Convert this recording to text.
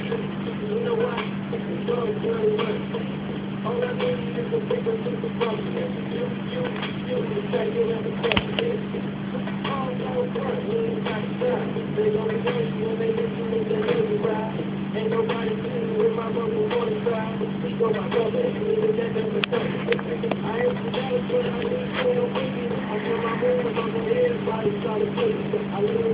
You know what? Don't worry, all I need is a bigger super function. You, the second and the question. All don't work, we ain't got time. They gonna know you when they get you in the navy ride. Ain't nobody seen with my mother on the side. We go my brother, and we the dead of the sun. I ain't the dollar, but I need to baby. I'm on my moon, I'm on everybody trying to play. I live